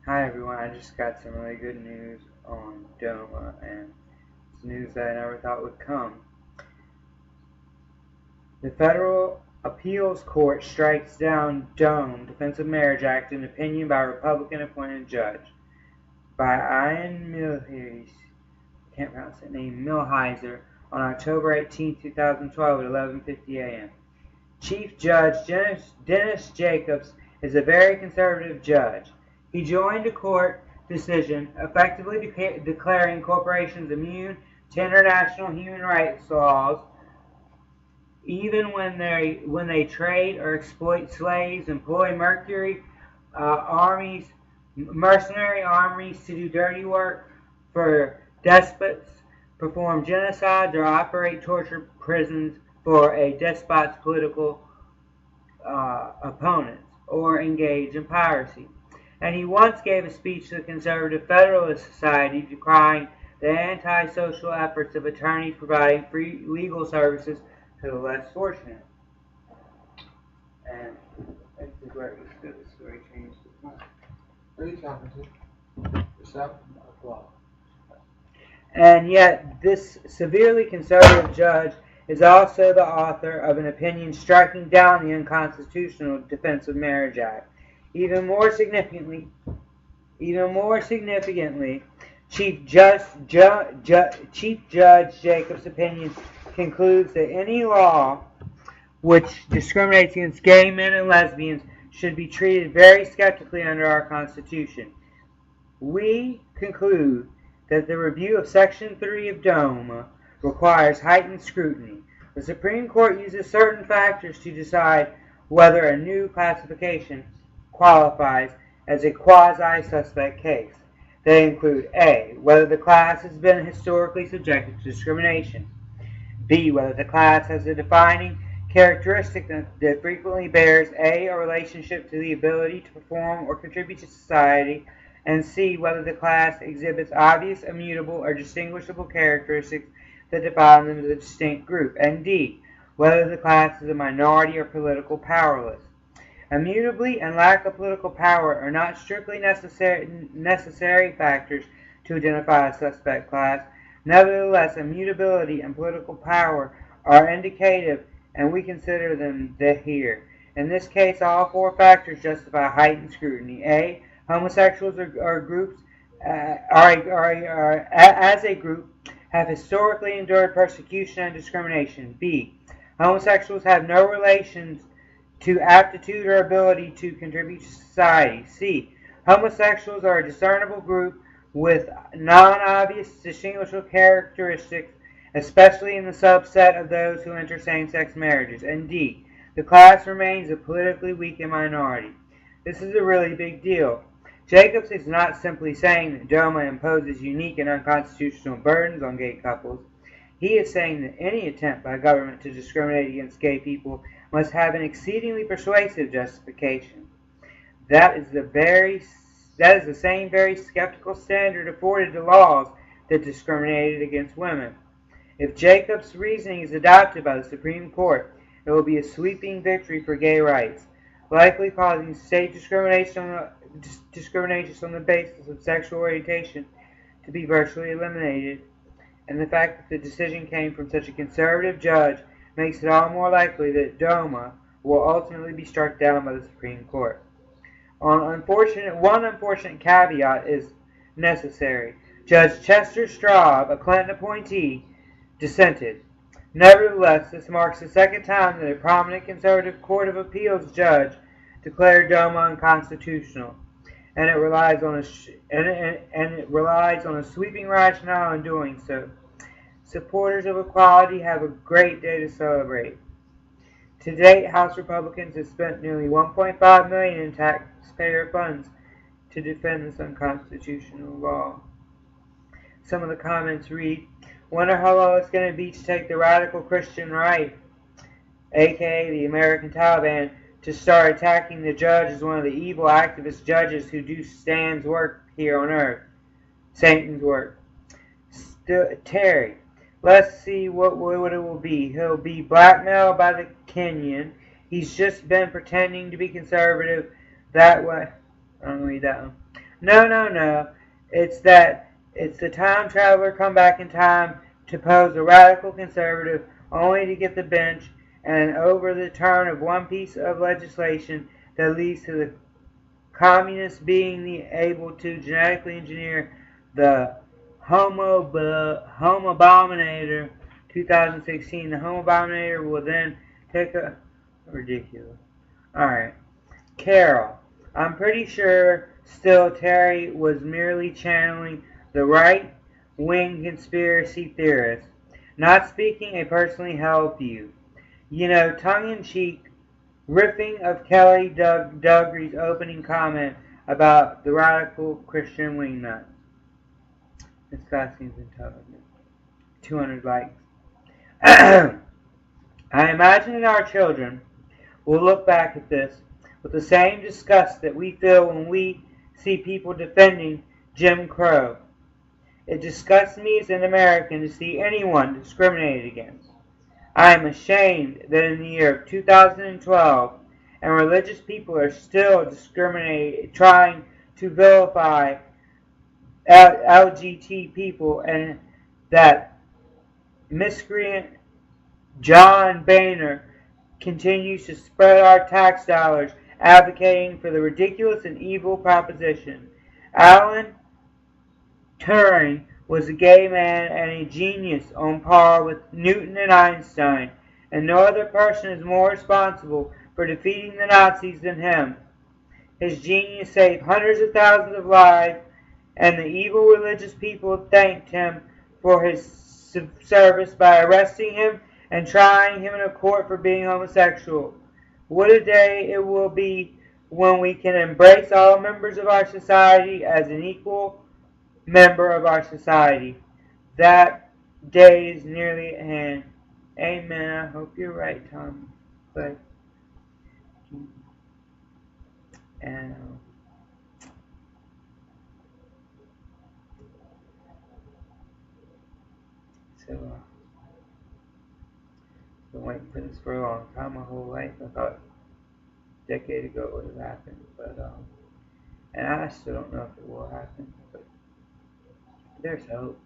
Hi everyone, I just got some really good news on DOMA, and it's news that I never thought would come. The Federal Appeals Court strikes down DOMA, Defense of Marriage Act, an opinion by a Republican-appointed judge. By Ian Millhiser, on October 18, 2012 at 11:50 a.m. Chief Judge Dennis Jacobs is a very conservative judge. He joined a court decision effectively declaring corporations immune to international human rights laws, even when they trade or exploit slaves, employ mercenary armies to do dirty work for despots, perform genocides, or operate torture prisons for a despot's political opponents, or engage in piracy. And he once gave a speech to the Conservative Federalist Society decrying the anti-social efforts of attorneys providing free legal services to the less fortunate. And this is where it was good. This is where he changed his mind. Who are you talking to? Yourself? Well. And yet, this severely conservative judge is also the author of an opinion striking down the unconstitutional Defense of Marriage Act. Even more significantly, Chief Judge Jacobs' opinion concludes that any law which discriminates against gay men and lesbians should be treated very skeptically under our Constitution. We conclude that the review of Section 3 of DOMA requires heightened scrutiny. The Supreme Court uses certain factors to decide whether a new classification qualifies as a quasi-suspect case. They include A, whether the class has been historically subjected to discrimination, B, whether the class has a defining characteristic that frequently bears A, a relationship to the ability to perform or contribute to society, and C, whether the class exhibits obvious, immutable, or distinguishable characteristics that define them as a distinct group, and D, whether the class is a minority or politically powerless. Immutability and lack of political power are not strictly necessary factors to identify a suspect class. Nevertheless, immutability and political power are indicative, and we consider them here. In this case, all four factors justify heightened scrutiny. A, homosexuals as a group have historically endured persecution and discrimination. B, homosexuals have no relations to aptitude or ability to contribute to society. C, homosexuals are a discernible group with non-obvious distinguishable characteristics, especially in the subset of those who enter same-sex marriages. And D, the class remains a politically weakened minority. This is a really big deal. Jacobs is not simply saying that DOMA imposes unique and unconstitutional burdens on gay couples. He is saying that any attempt by government to discriminate against gay people must have an exceedingly persuasive justification. That is the same very skeptical standard afforded to laws that discriminated against women. If Jacobs' reasoning is adopted by the Supreme Court, it will be a sweeping victory for gay rights, likely causing state discrimination on the basis of sexual orientation to be virtually eliminated. And the fact that the decision came from such a conservative judge makes it all more likely that DOMA will ultimately be struck down by the Supreme Court. One unfortunate caveat is necessary. Judge Chester Straub, a Clinton appointee, dissented. Nevertheless, this marks the second time that a prominent conservative Court of Appeals judge declared DOMA unconstitutional, and it relies on a sweeping rationale in doing so. Supporters of equality have a great day to celebrate. To date, House Republicans have spent nearly $1.5 million in taxpayer funds to defend this unconstitutional law. Some of the comments read, "Wonder how low it's going to be to take the radical Christian right, aka the American Taliban, to start attacking the judge as one of the evil activist judges who do Stan's work here on earth, Satan's work." Terry, let's see what it will be. He'll be blackmailed by the Kenyan. He's just been pretending to be conservative that way. I don't read that one. No, no, no. It's that it's the time traveler come back in time to pose a radical conservative only to get the bench and over the turn of one piece of legislation that leads to the communists being able to genetically engineer the Homo Abominator 2016. The Homo Abominator will then take a ridiculous. Alright. Carol. I'm pretty sure still Terry was merely channeling the right-wing conspiracy theorist, not speaking a personally held view. You know, tongue-in-cheek riffing of Kelly Dougherty's opening comment about the radical Christian wingnut. This guy seems intelligent. 200 likes. I imagine that our children will look back at this with the same disgust that we feel when we see people defending Jim Crow. It disgusts me as an American to see anyone discriminated against. I am ashamed that in the year of 2012, and religious people are still trying to vilify LGBT people, and that miscreant John Boehner continues to spread our tax dollars advocating for the ridiculous and evil proposition. Alan Turing was a gay man and a genius on par with Newton and Einstein, and no other person is more responsible for defeating the Nazis than him. His genius saved hundreds of thousands of lives, and the evil religious people thanked him for his service by arresting him and trying him in a court for being homosexual. What a day it will be when we can embrace all members of our society as an equal member of our society. That day is nearly at hand. Amen. I hope you're right, Tom. But and so I've been waiting for this for a long time, my whole life. I thought a decade ago it would have happened, but and I still don't know if it will happen, but there's hope.